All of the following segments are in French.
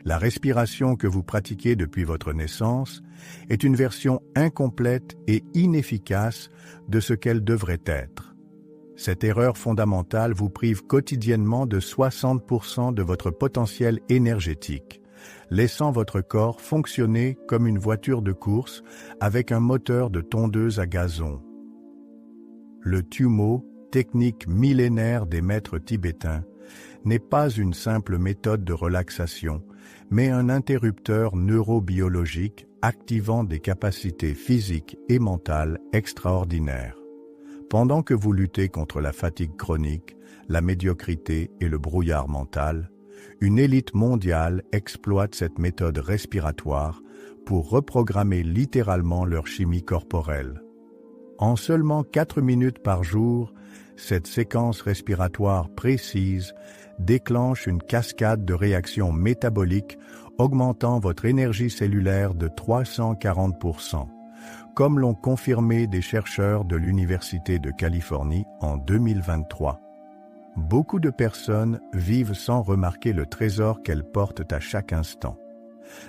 La respiration que vous pratiquez depuis votre naissance est une version incomplète et inefficace de ce qu'elle devrait être. Cette erreur fondamentale vous prive quotidiennement de 60% de votre potentiel énergétique, laissant votre corps fonctionner comme une voiture de course avec un moteur de tondeuse à gazon. Le Tummo, technique millénaire des maîtres tibétains, n'est pas une simple méthode de relaxation, mais un interrupteur neurobiologique activant des capacités physiques et mentales extraordinaires. Pendant que vous luttez contre la fatigue chronique, la médiocrité et le brouillard mental, une élite mondiale exploite cette méthode respiratoire pour reprogrammer littéralement leur chimie corporelle. En seulement 4 minutes par jour, cette séquence respiratoire précise déclenche une cascade de réactions métaboliques augmentant votre énergie cellulaire de 340%, comme l'ont confirmé des chercheurs de l'Université de Californie en 2023. Beaucoup de personnes vivent sans remarquer le trésor qu'elles portent à chaque instant.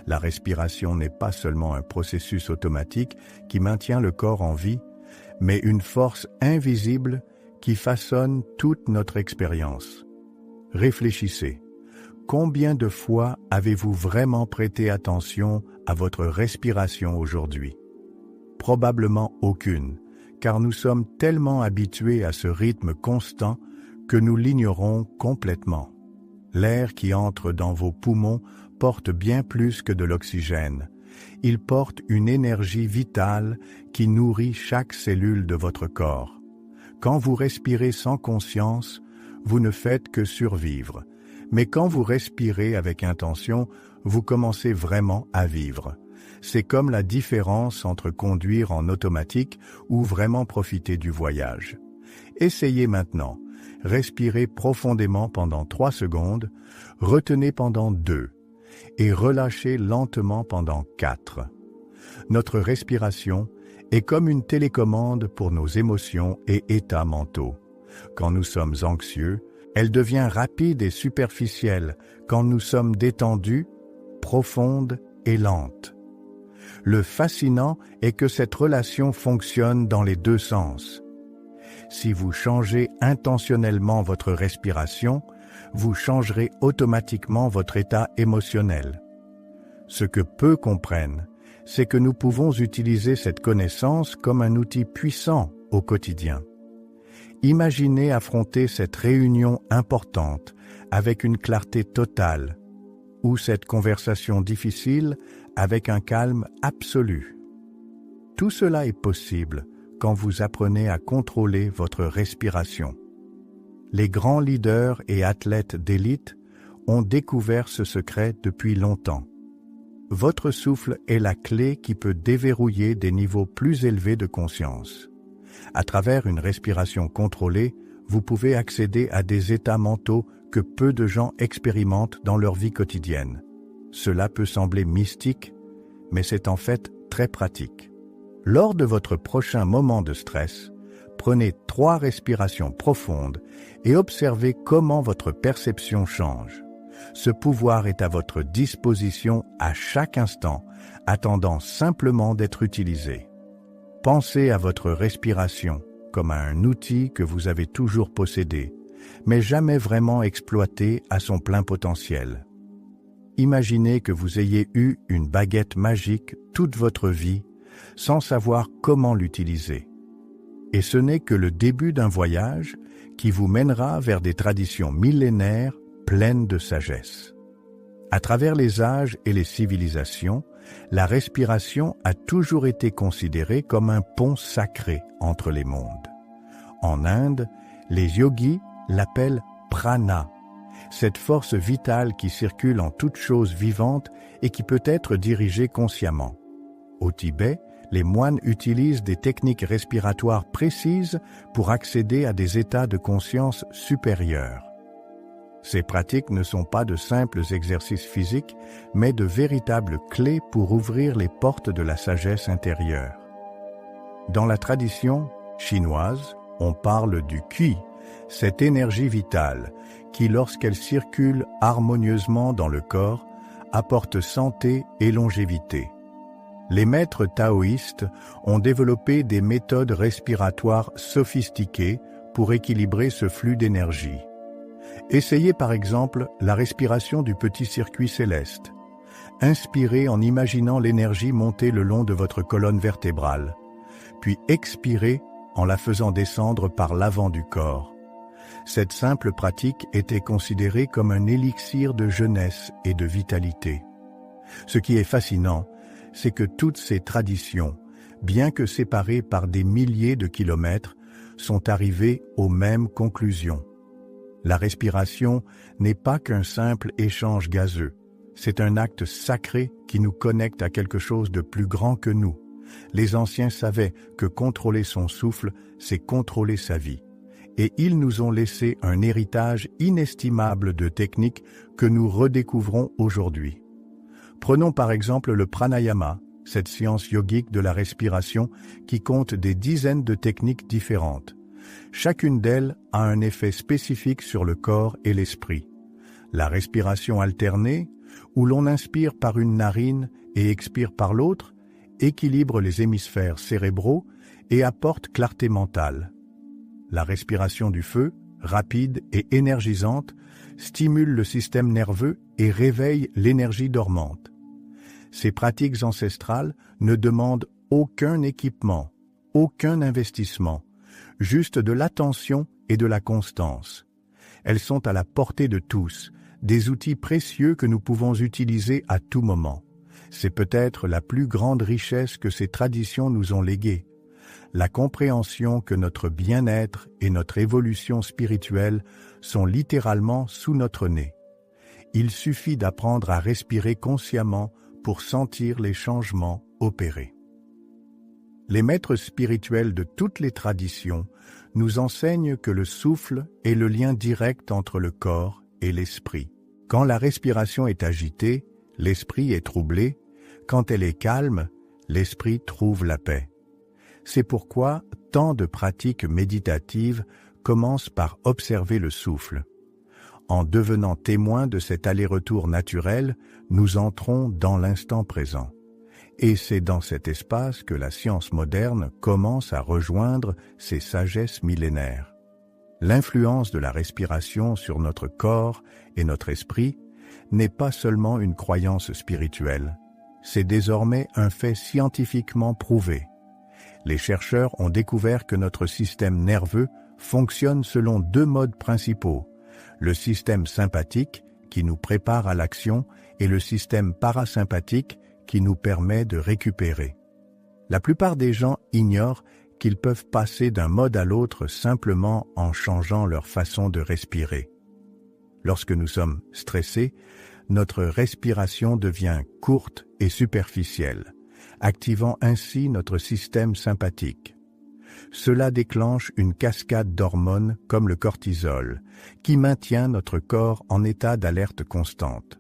La respiration n'est pas seulement un processus automatique qui maintient le corps en vie, mais une force invisible qui façonne toute notre expérience. Réfléchissez. Combien de fois avez-vous vraiment prêté attention à votre respiration aujourd'hui? Probablement aucune, car nous sommes tellement habitués à ce rythme constant que nous l'ignorons complètement. L'air qui entre dans vos poumons porte bien plus que de l'oxygène. Il porte une énergie vitale qui nourrit chaque cellule de votre corps. Quand vous respirez sans conscience, vous ne faites que survivre. Mais quand vous respirez avec intention, vous commencez vraiment à vivre. C'est comme la différence entre conduire en automatique ou vraiment profiter du voyage. Essayez maintenant. Respirez profondément pendant 3 secondes, retenez pendant 2 et relâchez lentement pendant 4. Notre respiration est comme une télécommande pour nos émotions et états mentaux. Quand nous sommes anxieux, elle devient rapide et superficielle. Quand nous sommes détendus, profonde et lente. Le fascinant est que cette relation fonctionne dans les 2 sens. Si vous changez intentionnellement votre respiration, vous changerez automatiquement votre état émotionnel. Ce que peu comprennent, c'est que nous pouvons utiliser cette connaissance comme un outil puissant au quotidien. Imaginez affronter cette réunion importante avec une clarté totale, ou cette conversation difficile avec un calme absolu. Tout cela est possible quand vous apprenez à contrôler votre respiration. Les grands leaders et athlètes d'élite ont découvert ce secret depuis longtemps. Votre souffle est la clé qui peut déverrouiller des niveaux plus élevés de conscience. À travers une respiration contrôlée, vous pouvez accéder à des états mentaux que peu de gens expérimentent dans leur vie quotidienne. Cela peut sembler mystique, mais c'est en fait très pratique. Lors de votre prochain moment de stress, prenez 3 respirations profondes et observez comment votre perception change. Ce pouvoir est à votre disposition à chaque instant, attendant simplement d'être utilisé. Pensez à votre respiration comme à un outil que vous avez toujours possédé, mais jamais vraiment exploité à son plein potentiel. Imaginez que vous ayez eu une baguette magique toute votre vie, sans savoir comment l'utiliser. Et ce n'est que le début d'un voyage qui vous mènera vers des traditions millénaires pleines de sagesse. À travers les âges et les civilisations, la respiration a toujours été considérée comme un pont sacré entre les mondes. En Inde, les yogis l'appellent prana, cette force vitale qui circule en toute chose vivante et qui peut être dirigée consciemment. Au Tibet, les moines utilisent des techniques respiratoires précises pour accéder à des états de conscience supérieurs. Ces pratiques ne sont pas de simples exercices physiques, mais de véritables clés pour ouvrir les portes de la sagesse intérieure. Dans la tradition chinoise, on parle du qi, cette énergie vitale qui, lorsqu'elle circule harmonieusement dans le corps, apporte santé et longévité. Les maîtres taoïstes ont développé des méthodes respiratoires sophistiquées pour équilibrer ce flux d'énergie. Essayez par exemple la respiration du petit circuit céleste. Inspirez en imaginant l'énergie monter le long de votre colonne vertébrale, puis expirez en la faisant descendre par l'avant du corps. Cette simple pratique était considérée comme un élixir de jeunesse et de vitalité. Ce qui est fascinant, c'est que toutes ces traditions, bien que séparées par des milliers de kilomètres, sont arrivées aux mêmes conclusions. La respiration n'est pas qu'un simple échange gazeux. C'est un acte sacré qui nous connecte à quelque chose de plus grand que nous. Les anciens savaient que contrôler son souffle, c'est contrôler sa vie. Et ils nous ont laissé un héritage inestimable de techniques que nous redécouvrons aujourd'hui. Prenons par exemple le pranayama, cette science yogique de la respiration qui compte des dizaines de techniques différentes. Chacune d'elles a un effet spécifique sur le corps et l'esprit. La respiration alternée, où l'on inspire par une narine et expire par l'autre, équilibre les hémisphères cérébraux et apporte clarté mentale. La respiration du feu, rapide et énergisante, stimule le système nerveux et réveille l'énergie dormante. Ces pratiques ancestrales ne demandent aucun équipement, aucun investissement, juste de l'attention et de la constance. Elles sont à la portée de tous, des outils précieux que nous pouvons utiliser à tout moment. C'est peut-être la plus grande richesse que ces traditions nous ont léguée. La compréhension que notre bien-être et notre évolution spirituelle sont littéralement sous notre nez. Il suffit d'apprendre à respirer consciemment pour sentir les changements opérer. Les maîtres spirituels de toutes les traditions nous enseignent que le souffle est le lien direct entre le corps et l'esprit. Quand la respiration est agitée, l'esprit est troublé. Quand elle est calme, l'esprit trouve la paix. C'est pourquoi tant de pratiques méditatives commencent par observer le souffle. En devenant témoins de cet aller-retour naturel, nous entrons dans l'instant présent. Et c'est dans cet espace que la science moderne commence à rejoindre ses sagesses millénaires. L'influence de la respiration sur notre corps et notre esprit n'est pas seulement une croyance spirituelle, c'est désormais un fait scientifiquement prouvé. Les chercheurs ont découvert que notre système nerveux fonctionne selon deux modes principaux, le système sympathique qui nous prépare à l'action et le système parasympathique qui nous permet de récupérer. La plupart des gens ignorent qu'ils peuvent passer d'un mode à l'autre simplement en changeant leur façon de respirer. Lorsque nous sommes stressés, notre respiration devient courte et superficielle, activant ainsi notre système sympathique. Cela déclenche une cascade d'hormones comme le cortisol, qui maintient notre corps en état d'alerte constante.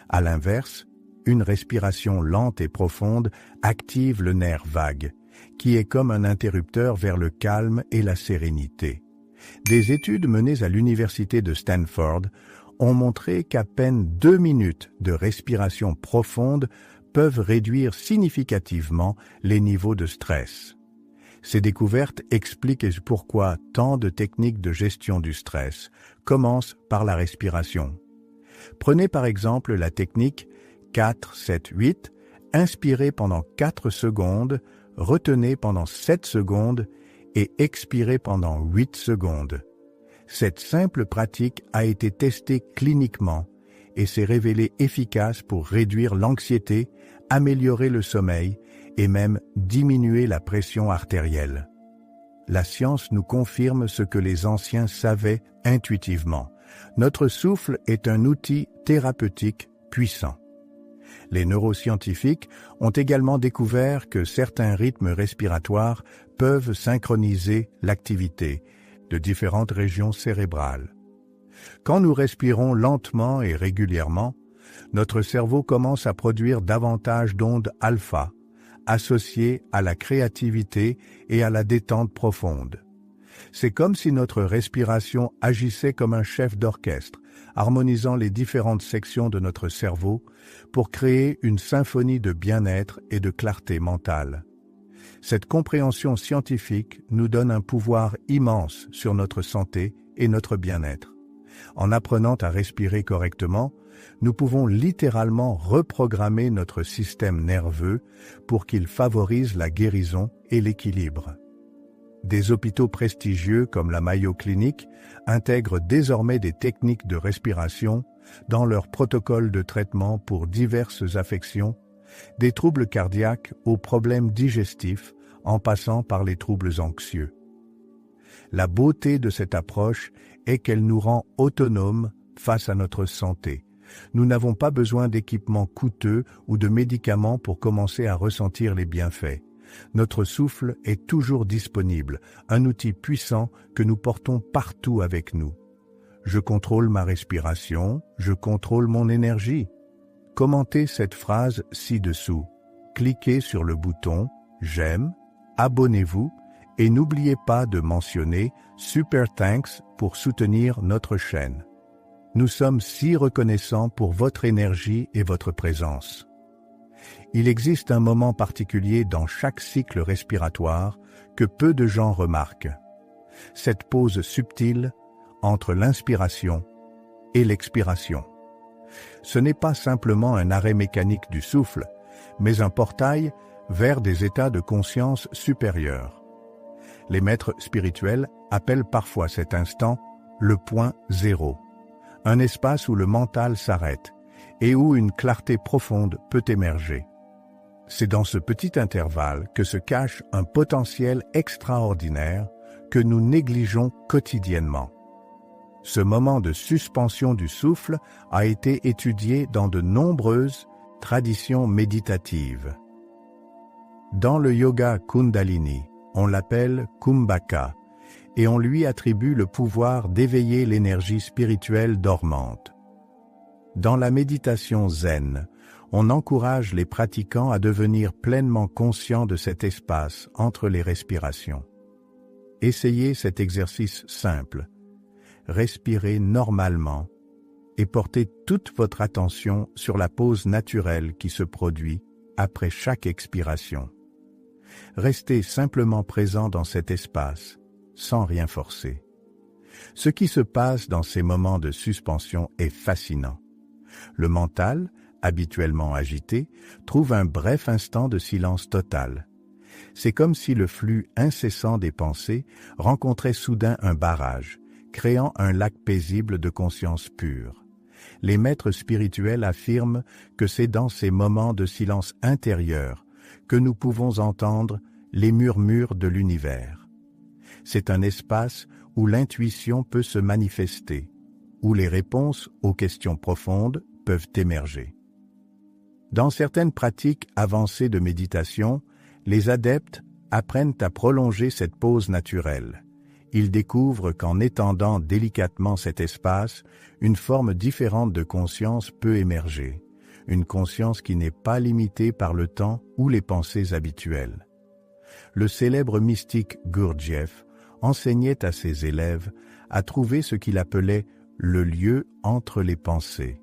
À l'inverse, une respiration lente et profonde active le nerf vague, qui est comme un interrupteur vers le calme et la sérénité. Des études menées à l'université de Stanford ont montré qu'à peine 2 minutes de respiration profonde peuvent réduire significativement les niveaux de stress. Ces découvertes expliquent pourquoi tant de techniques de gestion du stress commencent par la respiration. Prenez par exemple la technique 4-7-8, inspirez pendant 4 secondes, retenez pendant 7 secondes et expirez pendant 8 secondes. Cette simple pratique a été testée cliniquement et s'est révélée efficace pour réduire l'anxiété, améliorer le sommeil et même diminuer la pression artérielle. La science nous confirme ce que les anciens savaient intuitivement. Notre souffle est un outil thérapeutique puissant. Les neuroscientifiques ont également découvert que certains rythmes respiratoires peuvent synchroniser l'activité de différentes régions cérébrales. Quand nous respirons lentement et régulièrement, notre cerveau commence à produire davantage d'ondes alpha, associées à la créativité et à la détente profonde. C'est comme si notre respiration agissait comme un chef d'orchestre, harmonisant les différentes sections de notre cerveau pour créer une symphonie de bien-être et de clarté mentale. Cette compréhension scientifique nous donne un pouvoir immense sur notre santé et notre bien-être. En apprenant à respirer correctement, nous pouvons littéralement reprogrammer notre système nerveux pour qu'il favorise la guérison et l'équilibre. Des hôpitaux prestigieux comme la Mayo Clinic intègrent désormais des techniques de respiration dans leur protocole de traitement pour diverses affections, des troubles cardiaques aux problèmes digestifs en passant par les troubles anxieux. La beauté de cette approche est qu'elle nous rend autonomes face à notre santé. Nous n'avons pas besoin d'équipements coûteux ou de médicaments pour commencer à ressentir les bienfaits. Notre souffle est toujours disponible, un outil puissant que nous portons partout avec nous. Je contrôle ma respiration, je contrôle mon énergie. Commentez cette phrase ci-dessous. Cliquez sur le bouton « J'aime », abonnez-vous et n'oubliez pas de mentionner « Super Thanks » pour soutenir notre chaîne. Nous sommes si reconnaissants pour votre énergie et votre présence. Il existe un moment particulier dans chaque cycle respiratoire que peu de gens remarquent. Cette pause subtile entre l'inspiration et l'expiration. Ce n'est pas simplement un arrêt mécanique du souffle, mais un portail vers des états de conscience supérieurs. Les maîtres spirituels appellent parfois cet instant le point zéro, un espace où le mental s'arrête et où une clarté profonde peut émerger. C'est dans ce petit intervalle que se cache un potentiel extraordinaire que nous négligeons quotidiennement. Ce moment de suspension du souffle a été étudié dans de nombreuses traditions méditatives. Dans le yoga Kundalini, on l'appelle Kumbhaka, et on lui attribue le pouvoir d'éveiller l'énergie spirituelle dormante. Dans la méditation zen, on encourage les pratiquants à devenir pleinement conscients de cet espace entre les respirations. Essayez cet exercice simple. Respirez normalement et portez toute votre attention sur la pause naturelle qui se produit après chaque expiration. Restez simplement présent dans cet espace, sans rien forcer. Ce qui se passe dans ces moments de suspension est fascinant. Le mental, habituellement agité, trouve un bref instant de silence total. C'est comme si le flux incessant des pensées rencontrait soudain un barrage, créant un lac paisible de conscience pure. Les maîtres spirituels affirment que c'est dans ces moments de silence intérieur que nous pouvons entendre les murmures de l'univers. C'est un espace où l'intuition peut se manifester, où les réponses aux questions profondes peuvent émerger. Dans certaines pratiques avancées de méditation, les adeptes apprennent à prolonger cette pause naturelle. Ils découvrent qu'en étendant délicatement cet espace, une forme différente de conscience peut émerger, une conscience qui n'est pas limitée par le temps ou les pensées habituelles. Le célèbre mystique Gurdjieff enseignait à ses élèves à trouver ce qu'il appelait le lieu entre les pensées.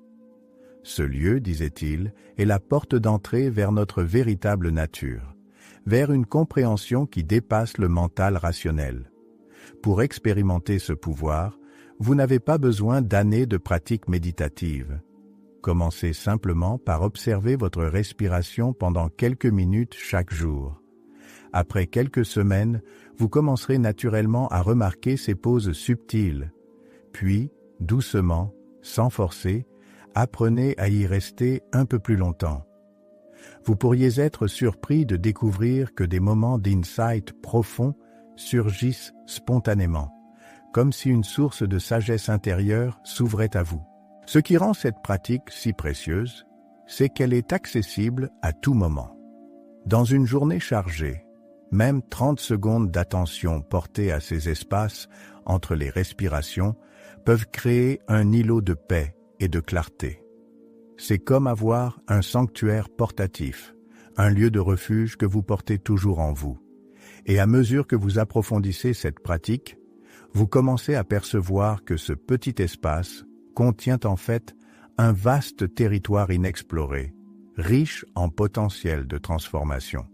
Ce lieu, disait-il, est la porte d'entrée vers notre véritable nature, vers une compréhension qui dépasse le mental rationnel. Pour expérimenter ce pouvoir, vous n'avez pas besoin d'années de pratique méditative. Commencez simplement par observer votre respiration pendant quelques minutes chaque jour. Après quelques semaines, vous commencerez naturellement à remarquer ces pauses subtiles. Puis, doucement, sans forcer, apprenez à y rester un peu plus longtemps. Vous pourriez être surpris de découvrir que des moments d'insight profond surgissent spontanément, comme si une source de sagesse intérieure s'ouvrait à vous. Ce qui rend cette pratique si précieuse, c'est qu'elle est accessible à tout moment. Dans une journée chargée, même 30 secondes d'attention portée à ces espaces entre les respirations peuvent créer un îlot de paix et de clarté. C'est comme avoir un sanctuaire portatif, un lieu de refuge que vous portez toujours en vous. Et à mesure que vous approfondissez cette pratique, vous commencez à percevoir que ce petit espace contient en fait un vaste territoire inexploré, riche en potentiel de transformation.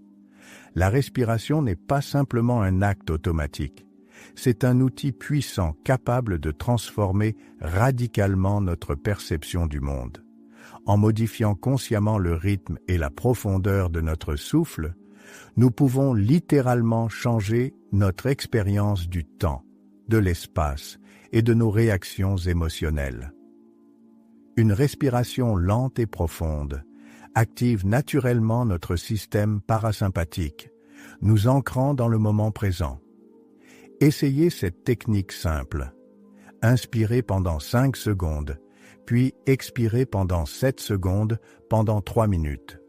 La respiration n'est pas simplement un acte automatique, c'est un outil puissant capable de transformer radicalement notre perception du monde. En modifiant consciemment le rythme et la profondeur de notre souffle, nous pouvons littéralement changer notre expérience du temps, de l'espace et de nos réactions émotionnelles. Une respiration lente et profonde active naturellement notre système parasympathique, nous ancrant dans le moment présent. Essayez cette technique simple. Inspirez pendant 5 secondes, puis expirez pendant 7 secondes pendant 3 minutes.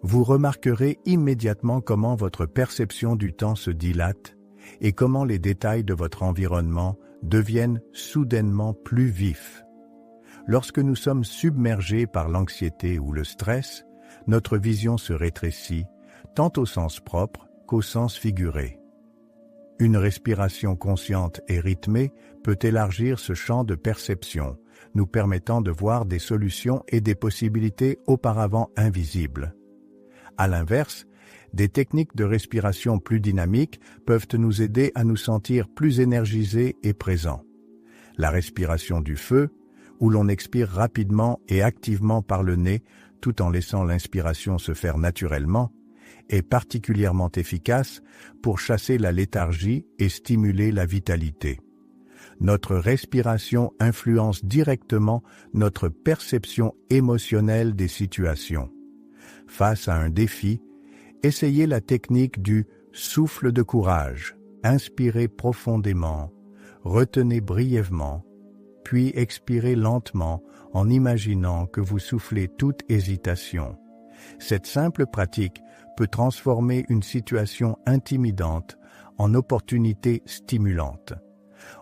Vous remarquerez immédiatement comment votre perception du temps se dilate et comment les détails de votre environnement deviennent soudainement plus vifs. Lorsque nous sommes submergés par l'anxiété ou le stress, notre vision se rétrécit, tant au sens propre qu'au sens figuré. Une respiration consciente et rythmée peut élargir ce champ de perception, nous permettant de voir des solutions et des possibilités auparavant invisibles. À l'inverse, des techniques de respiration plus dynamiques peuvent nous aider à nous sentir plus énergisés et présents. La respiration du feu, où l'on expire rapidement et activement par le nez tout en laissant l'inspiration se faire naturellement, est particulièrement efficace pour chasser la léthargie et stimuler la vitalité. Notre respiration influence directement notre perception émotionnelle des situations. Face à un défi, essayez la technique du souffle de courage. Inspirez profondément, retenez brièvement, puis expirez lentement en imaginant que vous soufflez toute hésitation. Cette simple pratique peut transformer une situation intimidante en opportunité stimulante.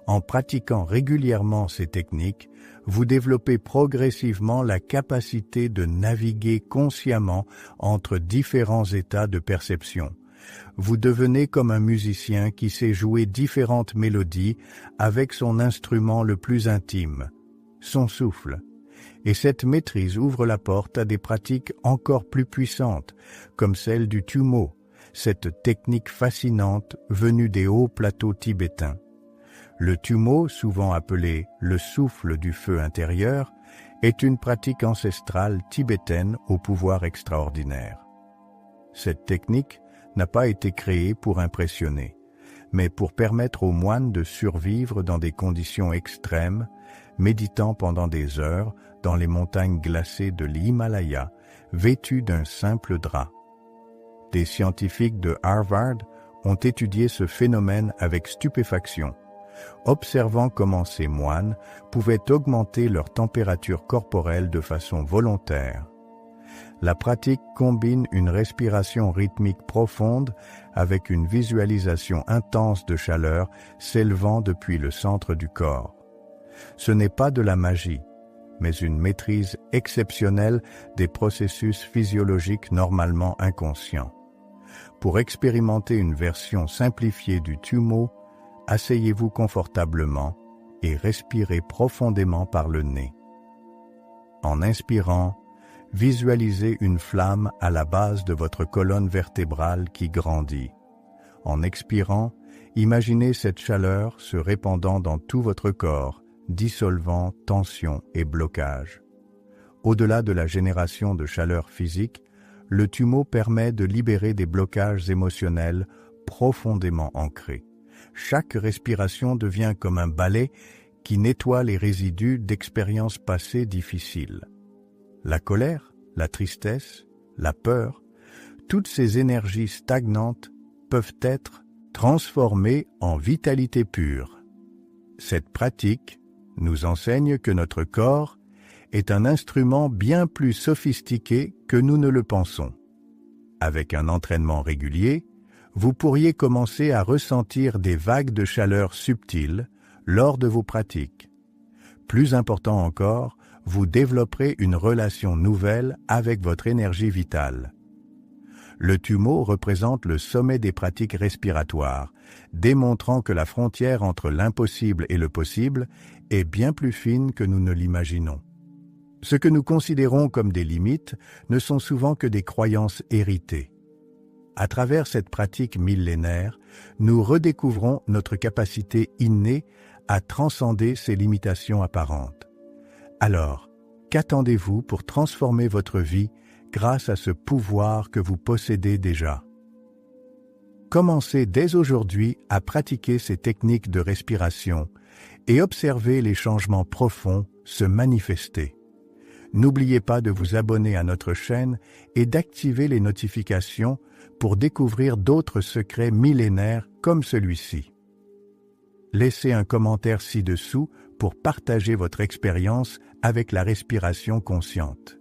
En pratiquant régulièrement ces techniques, vous développez progressivement la capacité de naviguer consciemment entre différents états de perception. Vous devenez comme un musicien qui sait jouer différentes mélodies avec son instrument le plus intime, son souffle. Et cette maîtrise ouvre la porte à des pratiques encore plus puissantes, comme celle du Tummo, cette technique fascinante venue des hauts plateaux tibétains. Le Tummo, souvent appelé le souffle du feu intérieur, est une pratique ancestrale tibétaine au pouvoir extraordinaire. Cette technique n'a pas été créée pour impressionner, mais pour permettre aux moines de survivre dans des conditions extrêmes, méditant pendant des heures dans les montagnes glacées de l'Himalaya, vêtus d'un simple drap. Des scientifiques de Harvard ont étudié ce phénomène avec stupéfaction, observant comment ces moines pouvaient augmenter leur température corporelle de façon volontaire. La pratique combine une respiration rythmique profonde avec une visualisation intense de chaleur s'élevant depuis le centre du corps. Ce n'est pas de la magie, mais une maîtrise exceptionnelle des processus physiologiques normalement inconscients. Pour expérimenter une version simplifiée du Tummo, asseyez-vous confortablement et respirez profondément par le nez. En inspirant, visualisez une flamme à la base de votre colonne vertébrale qui grandit. En expirant, imaginez cette chaleur se répandant dans tout votre corps, dissolvant tension et blocage. Au-delà de la génération de chaleur physique, le Tummo permet de libérer des blocages émotionnels profondément ancrés. Chaque respiration devient comme un balai qui nettoie les résidus d'expériences passées difficiles. La colère, la tristesse, la peur, toutes ces énergies stagnantes peuvent être transformées en vitalité pure. Cette pratique nous enseigne que notre corps est un instrument bien plus sophistiqué que nous ne le pensons. Avec un entraînement régulier, vous pourriez commencer à ressentir des vagues de chaleur subtiles lors de vos pratiques. Plus important encore, vous développerez une relation nouvelle avec votre énergie vitale. Le Tummo représente le sommet des pratiques respiratoires, démontrant que la frontière entre l'impossible et le possible est bien plus fine que nous ne l'imaginons. Ce que nous considérons comme des limites ne sont souvent que des croyances héritées. À travers cette pratique millénaire, nous redécouvrons notre capacité innée à transcender ces limitations apparentes. Alors, qu'attendez-vous pour transformer votre vie grâce à ce pouvoir que vous possédez déjà? Commencez dès aujourd'hui à pratiquer ces techniques de respiration et observez les changements profonds se manifester. N'oubliez pas de vous abonner à notre chaîne et d'activer les notifications pour découvrir d'autres secrets millénaires comme celui-ci. Laissez un commentaire ci-dessous pour partager votre expérience avec la respiration consciente.